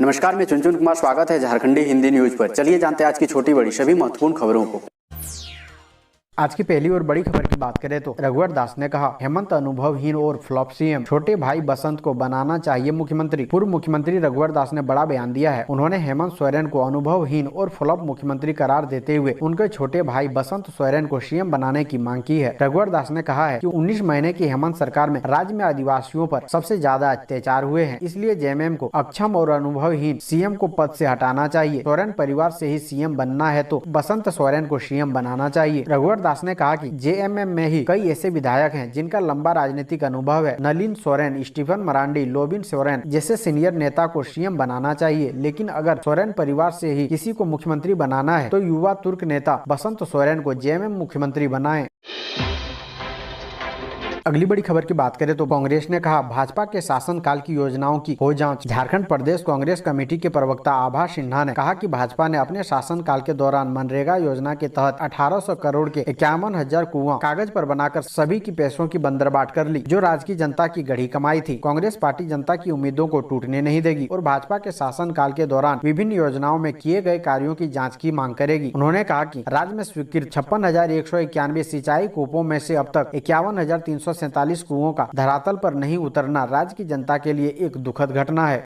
नमस्कार, मैं चुनचुन कुमार। स्वागत है झारखंडी हिंदी न्यूज पर। चलिए जानते हैं आज की छोटी बड़ी सभी महत्वपूर्ण खबरों को। आज की पहली और बड़ी खबर की बात करें तो रघुवर दास ने कहा, हेमंत अनुभवहीन और फ्लॉप सीएम, छोटे भाई बसंत को बनाना चाहिए मुख्यमंत्री। पूर्व मुख्यमंत्री रघुवर दास ने बड़ा बयान दिया है। उन्होंने हेमंत सोरेन को अनुभवहीन और फ्लॉप मुख्यमंत्री करार देते हुए उनके छोटे भाई बसंत सोरेन को सीएम बनाने की मांग की है। रघुवर दास ने कहा है कि 19 महीने की हेमंत सरकार में राज्य में आदिवासियों पर सबसे ज्यादा अत्याचार हुए हैं, इसलिए जेएमएम को अक्षम और अनुभवहीन सीएम को पद से हटाना चाहिए। सोरेन परिवार से ही सीएम बनना है तो बसंत सोरेन को सीएम बनाना चाहिए। रघुवर दास ने कहा कि जेएमएम में ही कई ऐसे विधायक हैं जिनका लंबा राजनीतिक अनुभव है। नलिन सोरेन, स्टीफन मरांडी, लोबिन सोरेन जैसे सीनियर नेता को सीएम बनाना चाहिए, लेकिन अगर सोरेन परिवार से ही किसी को मुख्यमंत्री बनाना है तो युवा तुर्क नेता बसंत सोरेन को जेएमएम मुख्यमंत्री बनाएं। अगली बड़ी खबर की बात करें तो कांग्रेस ने कहा, भाजपा के शासनकाल की योजनाओं की हो जांच। झारखंड प्रदेश कांग्रेस कमेटी के प्रवक्ता आभा सिन्हा ने कहा कि भाजपा ने अपने शासनकाल के दौरान मनरेगा योजना के तहत 1800 करोड़ के 51,000 कुआं कागज पर बनाकर सभी की पैसों की बंदरबाट कर ली, जो राज्य की जनता की गढ़ी कमाई थी। कांग्रेस पार्टी जनता की उम्मीदों को टूटने नहीं देगी और भाजपा के शासनकाल के दौरान विभिन्न योजनाओं में किए गए कार्यों की जाँच की मांग करेगी। उन्होंने कहा कि राज्य में स्वीकृत 56,191 सिंचाई कूपों में से अब तक 51,347 कुओं का धरातल पर नहीं उतरना राज्य की जनता के लिए एक दुखद घटना है।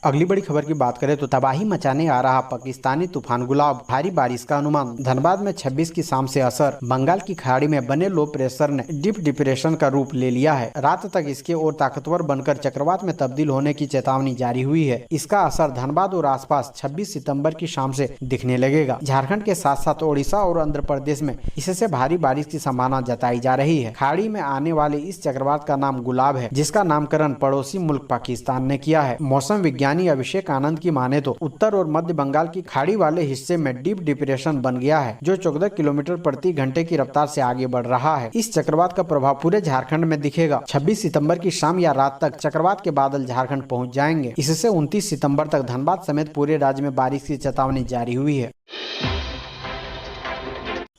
अगली बड़ी खबर की बात करें तो तबाही मचाने आ रहा पाकिस्तानी तूफान गुलाब, भारी बारिश का अनुमान। धनबाद में 26 की शाम से असर। बंगाल की खाड़ी में बने लो प्रेशर ने डीप डिप्रेशन का रूप ले लिया है। रात तक इसके और ताकतवर बनकर चक्रवात में तब्दील होने की चेतावनी जारी हुई है। इसका असर धनबाद और आसपास 26 सितंबर की शाम से दिखने लगेगा। झारखंड के साथ साथ ओडिशा और आंध्र प्रदेश में इससे भारी बारिश की संभावना जताई जा रही है। खाड़ी में आने वाले इस चक्रवात का नाम गुलाब है, जिसका नामकरण पड़ोसी मुल्क पाकिस्तान ने किया है। मौसम विज्ञानी अभिषेक आनंद की माने तो उत्तर और मध्य बंगाल की खाड़ी वाले हिस्से में डीप डिप्रेशन बन गया है, जो 14 किलोमीटर प्रति घंटे की रफ्तार से आगे बढ़ रहा है। इस चक्रवात का प्रभाव पूरे झारखंड में दिखेगा। 26 सितंबर की शाम या रात तक चक्रवात के बादल झारखंड पहुंच जाएंगे। इससे 29 सितंबर तक धनबाद समेत पूरे राज्य में बारिश की चेतावनी जारी हुई है।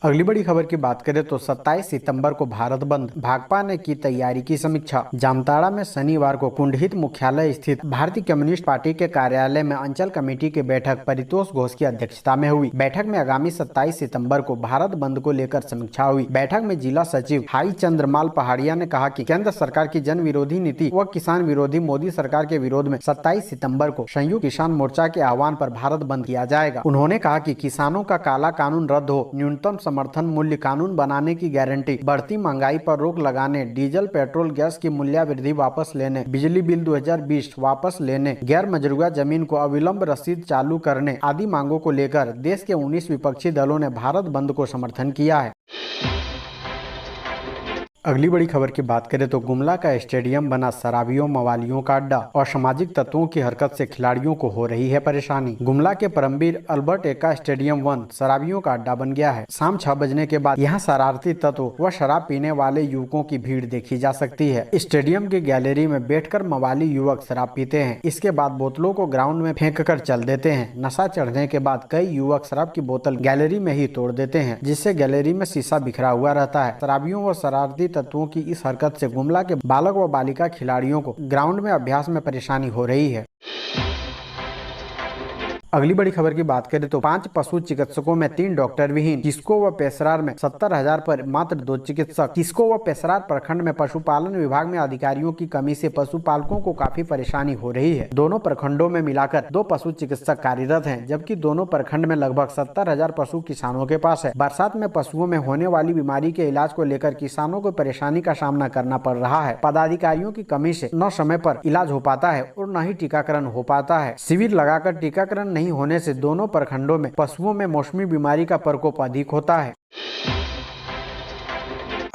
अगली बड़ी खबर की बात करें तो 27 सितंबर को भारत बंद, भाकपा ने की तैयारी की समीक्षा। जामताड़ा में शनिवार को कुंडहित मुख्यालय स्थित भारतीय कम्युनिस्ट पार्टी के कार्यालय में अंचल कमेटी की बैठक परितोष घोष की अध्यक्षता में हुई। बैठक में आगामी 27 सितंबर को भारत बंद को लेकर समीक्षा हुई। बैठक में जिला सचिव हाई चंद्रमाल पहाड़िया ने कहा कि केंद्र सरकार की जन विरोधी नीति व किसान विरोधी मोदी सरकार के विरोध में 27 सितम्बर को संयुक्त किसान मोर्चा के आह्वान पर भारत बंद किया जाएगा। उन्होंने कहा कि किसानों का काला कानून रद्द हो, न्यूनतम समर्थन मूल्य कानून बनाने की गारंटी, बढ़ती महंगाई पर रोक लगाने, डीजल पेट्रोल गैस की मूल्यवृद्धि वापस लेने, बिजली बिल 2020 वापस लेने, गैर मजरूआ जमीन को अविलंब रसीद चालू करने आदि मांगों को लेकर देश के 19 विपक्षी दलों ने भारत बंद को समर्थन किया है। अगली बड़ी खबर की बात करें तो गुमला का स्टेडियम बना शराबियों मवालियों का अड्डा और सामाजिक तत्वों की हरकत से खिलाड़ियों को हो रही है परेशानी। गुमला के परमवीर अल्बर्ट एक्का स्टेडियम 1 शराबियों का अड्डा बन गया है। शाम 6 बजने के बाद यहाँ शरारती तत्व व शराब पीने वाले युवकों की भीड़ देखी जा सकती है। स्टेडियम की गैलरी में बैठकर मवाली युवक शराब पीते हैं। इसके बाद बोतलों को ग्राउंड में फेंक कर चल देते हैं। नशा चढ़ने के बाद कई युवक शराब की बोतल गैलरी में ही तोड़ देते हैं, जिससे गैलरी में शीशा बिखरा हुआ रहता है। शराबियों व शरारती तत्वों की इस हरकत से गुमला के बालक व बालिका खिलाड़ियों को ग्राउंड में अभ्यास में परेशानी हो रही है। अगली बड़ी खबर की बात करें तो 5 पशु चिकित्सकों में 3 डॉक्टर विहीन। किस्को व पेशरार में 70,000 पर मात्र 2 चिकित्सक। किस्को व पेशरार प्रखंड में पशुपालन विभाग में अधिकारियों की कमी से पशुपालकों को काफी परेशानी हो रही है। दोनों प्रखंडों में मिलाकर 2 पशु चिकित्सक कार्यरत हैं, जबकि दोनों प्रखंड में लगभग 70,000 पशु किसानों के पास है। बरसात में पशुओं में होने वाली बीमारी के इलाज को लेकर किसानों को परेशानी का सामना करना पड़ रहा है। पदाधिकारियों की कमी से न समय पर इलाज हो पाता है और न ही टीकाकरण हो पाता है। शिविर लगाकर टीकाकरण नहीं होने से दोनों प्रखंडों में पशुओं में मौसमी बीमारी का प्रकोप अधिक होता है।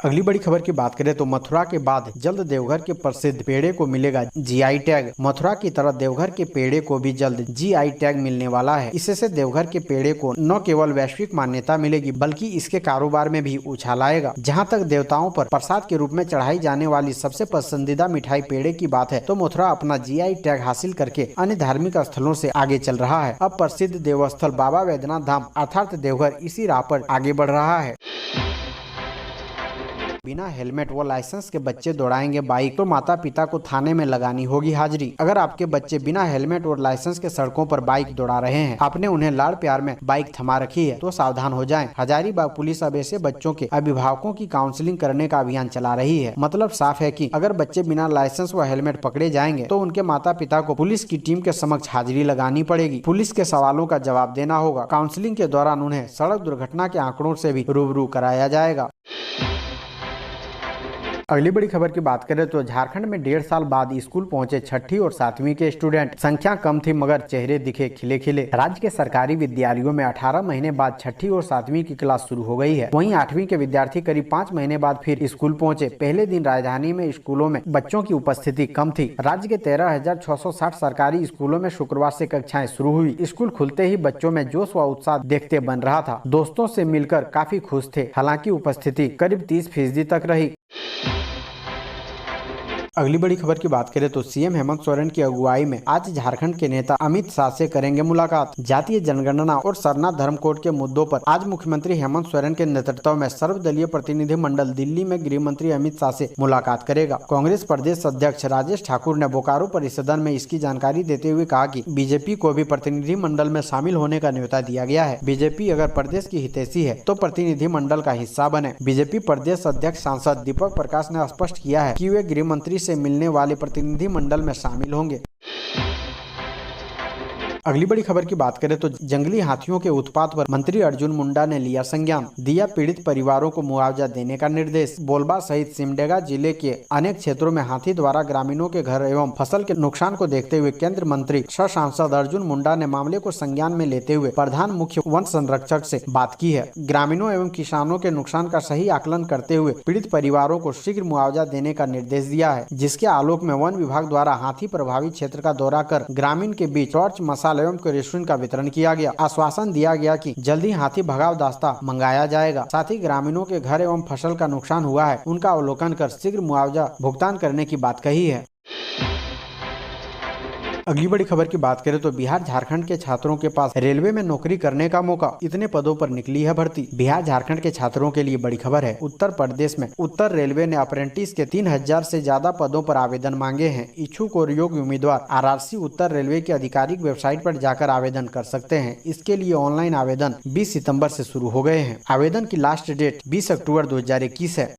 अगली बड़ी खबर की बात करें तो मथुरा के बाद जल्द देवघर के प्रसिद्ध पेड़े को मिलेगा जीआई टैग। मथुरा की तरह देवघर के पेड़े को भी जल्द जीआई टैग मिलने वाला है। इससे देवघर के पेड़े को न केवल वैश्विक मान्यता मिलेगी, बल्कि इसके कारोबार में भी उछाल आएगा। जहां तक देवताओं पर प्रसाद के रूप में चढ़ाई जाने वाली सबसे पसंदीदा मिठाई पेड़े की बात है, तो मथुरा अपना जीआई टैग हासिल करके अन्य धार्मिक स्थलों से आगे चल रहा है। अब प्रसिद्ध देवस्थल बाबा वैद्यनाथ धाम अर्थात देवघर इसी राह पर आगे बढ़ रहा है। बिना हेलमेट व लाइसेंस के बच्चे दौड़ाएंगे बाइक तो माता पिता को थाने में लगानी होगी हाजिरी। अगर आपके बच्चे बिना हेलमेट और लाइसेंस के सड़कों पर बाइक दौड़ा रहे हैं, आपने उन्हें लाड़ प्यार में बाइक थमा रखी है, तो सावधान हो जाएं। हजारीबाग पुलिस अब ऐसे बच्चों के अभिभावकों की काउंसलिंग करने का अभियान चला रही है। मतलब साफ है कि अगर बच्चे बिना लाइसेंस व हेलमेट पकड़े जाएंगे तो उनके माता पिता को पुलिस की टीम के समक्ष हाजिरी लगानी पड़ेगी, पुलिस के सवालों का जवाब देना होगा। काउंसलिंग के दौरान उन्हें सड़क दुर्घटना के आंकड़ों से भी रूबरू कराया जाएगा। अगली बड़ी खबर की बात करें तो झारखंड में 1.5 साल बाद स्कूल पहुंचे 6ठी और 7वीं के स्टूडेंट। संख्या कम थी मगर चेहरे दिखे खिले खिले। राज्य के सरकारी विद्यालयों में 18 महीने बाद 6ठी और 7वीं की क्लास शुरू हो गई है। वहीं 8वीं के विद्यार्थी करीब 5 महीने बाद फिर स्कूल पहुंचे। पहले दिन राजधानी में स्कूलों में बच्चों की उपस्थिति कम थी। राज्य के 13,660 सरकारी स्कूलों में शुक्रवार से कक्षाएं शुरू हुई। स्कूल खुलते ही बच्चों में जोश व उत्साह देखते बन रहा था। दोस्तों से मिलकर काफी खुश थे। हालांकि उपस्थिति करीब 30% तक रही। अगली बड़ी खबर की बात करें तो सीएम हेमंत सोरेन की अगुवाई में आज झारखंड के नेता अमित शाह से करेंगे मुलाकात। जातीय जनगणना और सरना धर्म कोड के मुद्दों पर आज मुख्यमंत्री हेमंत सोरेन के नेतृत्व में सर्वदलीय प्रतिनिधि मंडल दिल्ली में गृह मंत्री अमित शाह से मुलाकात करेगा। कांग्रेस प्रदेश अध्यक्ष राजेश ठाकुर ने बोकारो परिसदन में इसकी जानकारी देते हुए कहा कि बीजेपी को भी प्रतिनिधि मंडल में शामिल होने का न्योता दिया गया है। बीजेपी अगर प्रदेश की हितैषी है तो प्रतिनिधि मंडल का हिस्सा बने। बीजेपी प्रदेश अध्यक्ष सांसद दीपक प्रकाश ने स्पष्ट किया है कि वे गृह मंत्री से मिलने वाले प्रतिनिधि मंडल में शामिल होंगे। अगली बड़ी खबर की बात करें तो जंगली हाथियों के उत्पात पर मंत्री अर्जुन मुंडा ने लिया संज्ञान, दिया पीड़ित परिवारों को मुआवजा देने का निर्देश। बोलबा सहित सिमडेगा जिले के अनेक क्षेत्रों में हाथी द्वारा ग्रामीणों के घर एवं फसल के नुकसान को देखते हुए केंद्र मंत्री सह सांसद अर्जुन मुंडा ने मामले को संज्ञान में लेते हुए प्रधान मुख्य वन संरक्षक से बात की है। ग्रामीणों एवं किसानों के नुकसान का सही आकलन करते हुए पीड़ित परिवारों को शीघ्र मुआवजा देने का निर्देश दिया है, जिसके आलोक में वन विभाग द्वारा हाथी प्रभावित क्षेत्र का दौरा कर ग्रामीण के बीच टॉर्च मसाला एवं केरोसिन का वितरण किया गया। आश्वासन दिया गया कि जल्दी हाथी भगाव दास्ता मंगाया जाएगा। साथ ही ग्रामीणों के घर एवं फसल का नुकसान हुआ है उनका अवलोकन कर शीघ्र मुआवजा भुगतान करने की बात कही है। अगली बड़ी खबर की बात करें तो बिहार झारखंड के छात्रों के पास रेलवे में नौकरी करने का मौका, इतने पदों पर निकली है भर्ती। बिहार झारखंड के छात्रों के लिए बड़ी खबर है। उत्तर प्रदेश में उत्तर रेलवे ने अप्रेंटिस के 3000 से ज्यादा पदों पर आवेदन मांगे हैं। इच्छुक और योग्य उम्मीदवार आरआरसी उत्तर रेलवे की आधिकारिक वेबसाइट पर जाकर आवेदन कर सकते हैं। इसके लिए ऑनलाइन आवेदन 20 सितम्बर से शुरू हो गए हैं। आवेदन की लास्ट डेट 20 अक्टूबर 2021 है।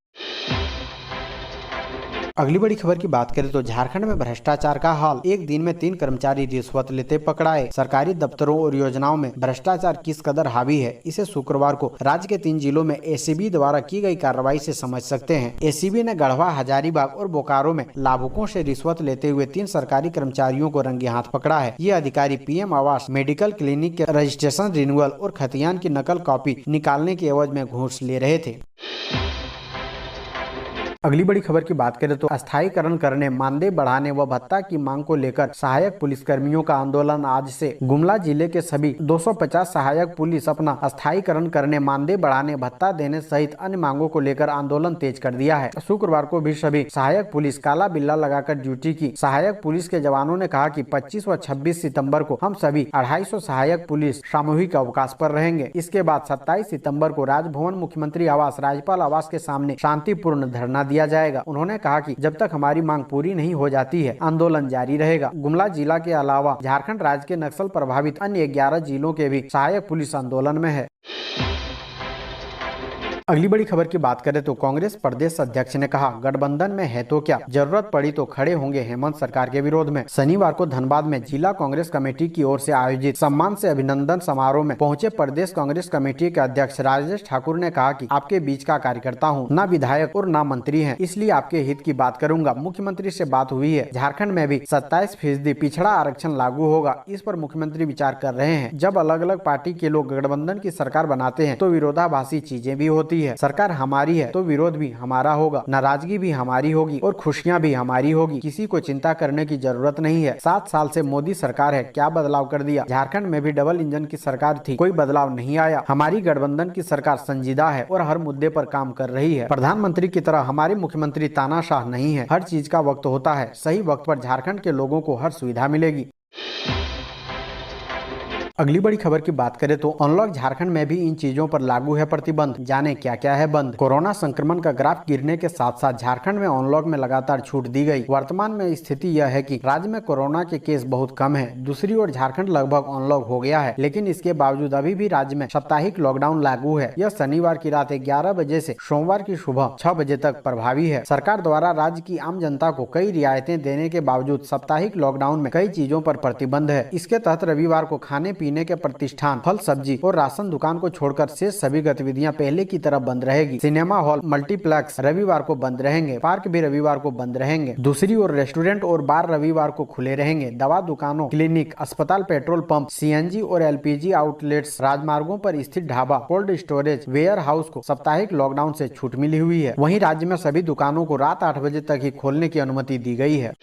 अगली बड़ी खबर की बात करें तो झारखंड में भ्रष्टाचार का हाल, एक दिन में 3 कर्मचारी रिश्वत लेते पकड़ाए। सरकारी दफ्तरों और योजनाओं में भ्रष्टाचार किस कदर हावी है, इसे शुक्रवार को राज्य के 3 जिलों में एसीबी द्वारा की गई कार्रवाई से समझ सकते हैं। एसीबी ने गढ़वा, हजारीबाग और बोकारो में लाभुकों से रिश्वत लेते हुए 3 सरकारी कर्मचारियों को रंगे हाथ पकड़ा है। ये अधिकारी पीएम आवास, मेडिकल क्लिनिक के रजिस्ट्रेशन रिन्यूअल और खतियान की नकल कॉपी निकालने के एवज में घूस ले रहे थे। अगली बड़ी खबर की बात करें तो अस्थायीकरण करने, मानदेय बढ़ाने व भत्ता की मांग को लेकर सहायक पुलिसकर्मियों का आंदोलन आज से। गुमला जिले के सभी 250 सहायक पुलिस अपना अस्थायीकरण करने, मानदेय बढ़ाने, भत्ता देने सहित अन्य मांगों को लेकर आंदोलन तेज कर दिया है। शुक्रवार को भी सभी सहायक पुलिस काला बिल्ला लगाकर ड्यूटी की। सहायक पुलिस के जवानों ने कहा कि 25 व 26 सितम्बर को हम सभी 250 सहायक पुलिस सामूहिक अवकाश पर रहेंगे। इसके बाद 27 सितम्बर को राजभवन, मुख्यमंत्री आवास, राज्यपाल आवास के सामने शांतिपूर्ण धरना दिया जाएगा। उन्होंने कहा कि जब तक हमारी मांग पूरी नहीं हो जाती है, आंदोलन जारी रहेगा। गुमला जिला के अलावा झारखंड राज्य के नक्सल प्रभावित अन्य 11 जिलों के भी सहायक पुलिस आंदोलन में है। अगली बड़ी खबर की बात करें तो कांग्रेस प्रदेश अध्यक्ष ने कहा, गठबंधन में है तो क्या, जरूरत पड़ी तो खड़े होंगे हेमंत सरकार के विरोध में। शनिवार को धनबाद में जिला कांग्रेस कमेटी की ओर से आयोजित सम्मान से अभिनंदन समारोह में पहुंचे प्रदेश कांग्रेस कमेटी के अध्यक्ष राजेश ठाकुर ने कहा कि आपके बीच का कार्यकर्ता हूं, ना विधायक और ना मंत्री हैं, इसलिए आपके हित की बात करूंगा। मुख्यमंत्री से बात हुई है, झारखंड में भी 27% पिछड़ा आरक्षण लागू होगा, इस पर मुख्यमंत्री विचार कर रहे हैं। जब अलग अलग पार्टी के लोग गठबंधन की सरकार बनाते हैं तो विरोधाभासी चीजें भी होती है। सरकार हमारी है तो विरोध भी हमारा होगा, नाराजगी भी हमारी होगी और खुशियां भी हमारी होगी। किसी को चिंता करने की जरूरत नहीं है। 7 साल से मोदी सरकार है, क्या बदलाव कर दिया। झारखंड में भी डबल इंजन की सरकार थी, कोई बदलाव नहीं आया। हमारी गठबंधन की सरकार संजीदा है और हर मुद्दे पर काम कर रही है। प्रधानमंत्री की तरह हमारे मुख्यमंत्री तानाशाह नहीं है। हर चीज का वक्त होता है, सही वक्त पर झारखंड के लोगों को हर सुविधा मिलेगी। अगली बड़ी खबर की बात करें तो अनलॉक झारखंड में भी इन चीजों पर लागू है प्रतिबंध। जाने क्या क्या है बंद। कोरोना संक्रमण का ग्राफ गिरने के साथ साथ झारखंड में अनलॉक में लगातार छूट दी गई। वर्तमान में स्थिति यह है कि राज्य में कोरोना के केस बहुत कम है। दूसरी ओर झारखंड लगभग अनलॉक हो गया है, लेकिन इसके बावजूद अभी भी राज्य में साप्ताहिक लॉकडाउन लागू है। यह शनिवार की रात 11 बजे से सोमवार की सुबह 6 बजे तक प्रभावी है। सरकार द्वारा राज्य की आम जनता को कई रियायतें देने के बावजूद साप्ताहिक लॉकडाउन में कई चीजों पर प्रतिबंध है। इसके तहत रविवार को खाने पीने के प्रतिष्ठान, फल सब्जी और राशन दुकान को छोड़कर शेष सभी गतिविधियां पहले की तरह बंद रहेगी। सिनेमा हॉल, मल्टीप्लेक्स रविवार को बंद रहेंगे। पार्क भी रविवार को बंद रहेंगे। दूसरी ओर रेस्टोरेंट और बार रविवार को खुले रहेंगे। दवा दुकानों, क्लिनिक, अस्पताल, पेट्रोल पंप, सीएनजी और एलपीजी आउटलेट्स, राजमार्गों पर स्थित dhaba, cold storage, warehouse को साप्ताहिक लॉकडाउन से छूट मिली हुई है। वहीं राज्य में सभी दुकानों को रात 8 बजे तक ही खोलने की अनुमति दी गई है।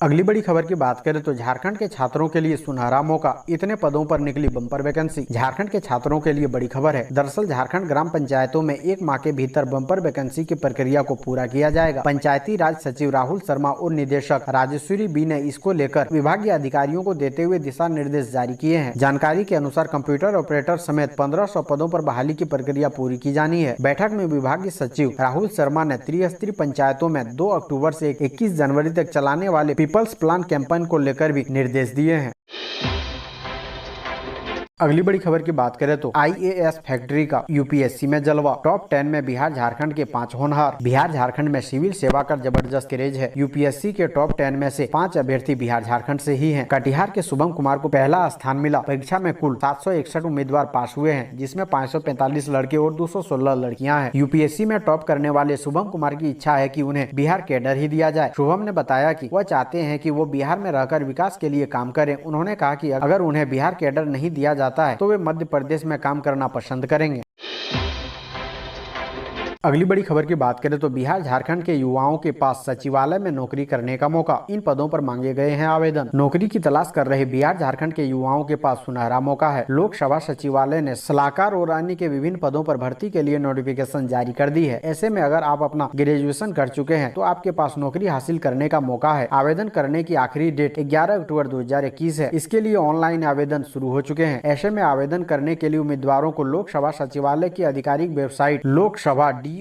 अगली बड़ी खबर की बात करें तो झारखंड के छात्रों के लिए सुनहरा मौका, इतने पदों पर निकली बम्पर वैकेंसी। झारखंड के छात्रों के लिए बड़ी खबर है। दरअसल झारखंड ग्राम पंचायतों में 1 माह के भीतर बम्पर वैकेंसी की प्रक्रिया को पूरा किया जाएगा। पंचायती राज सचिव राहुल शर्मा और निदेशक राजेश्वरी बी ने इसको लेकर विभागीय अधिकारियों को देते हुए दिशा निर्देश जारी किए हैं। जानकारी के अनुसार कंप्यूटर ऑपरेटर समेत 1500 पदों पर बहाली की प्रक्रिया पूरी की जानी है। बैठक में विभागीय सचिव राहुल शर्मा ने त्रिस्तरीय पंचायतों में 2 अक्टूबर से 21 जनवरी तक चलाने वाले पीपल्स प्लान कैंपेन को लेकर भी निर्देश दिए हैं। अगली बड़ी खबर की बात करें तो आईएएस फैक्ट्री का यूपीएससी में जलवा। टॉप 10 में बिहार झारखंड के 5 होनहार। बिहार झारखंड में सिविल सेवा का जबरदस्त क्रेज है। यूपीएससी के टॉप 10 में से 5 अभ्यर्थी बिहार झारखंड से ही हैं। कटिहार के शुभम कुमार को पहला स्थान मिला। परीक्षा में कुल 761 उम्मीदवार पास हुए हैं, जिसमें 545 लड़के और 216 लड़कियां हैं। यूपीएससी में टॉप करने वाले शुभम कुमार की इच्छा है कि उन्हें बिहार कैडर ही दिया जाए। शुभम ने बताया कि वह चाहते हैं कि वो बिहार में रहकर विकास के लिए काम करें। उन्होंने कहा कि अगर उन्हें बिहार कैडर नहीं दिया जाता है तो वे मध्य प्रदेश में काम करना पसंद करेंगे। अगली बड़ी खबर की बात करें तो बिहार झारखंड के युवाओं के पास सचिवालय में नौकरी करने का मौका। इन पदों पर मांगे गए हैं आवेदन। नौकरी की तलाश कर रहे बिहार झारखंड के युवाओं के पास सुनहरा मौका है। लोकसभा सचिवालय ने सलाहकार और अन्य के विभिन्न पदों पर भर्ती के लिए नोटिफिकेशन जारी कर दी है। ऐसे में अगर आप अपना ग्रेजुएशन कर चुके हैं तो आपके पास नौकरी हासिल करने का मौका है। आवेदन करने की आखिरी डेट 11 अक्टूबर 2021 है। इसके लिए ऑनलाइन आवेदन शुरू हो चुके हैं। ऐसे में आवेदन करने के लिए उम्मीदवारों को लोकसभा सचिवालय की आधिकारिक वेबसाइट loksabadocs.nic.in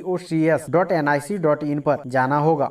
पर जाना होगा।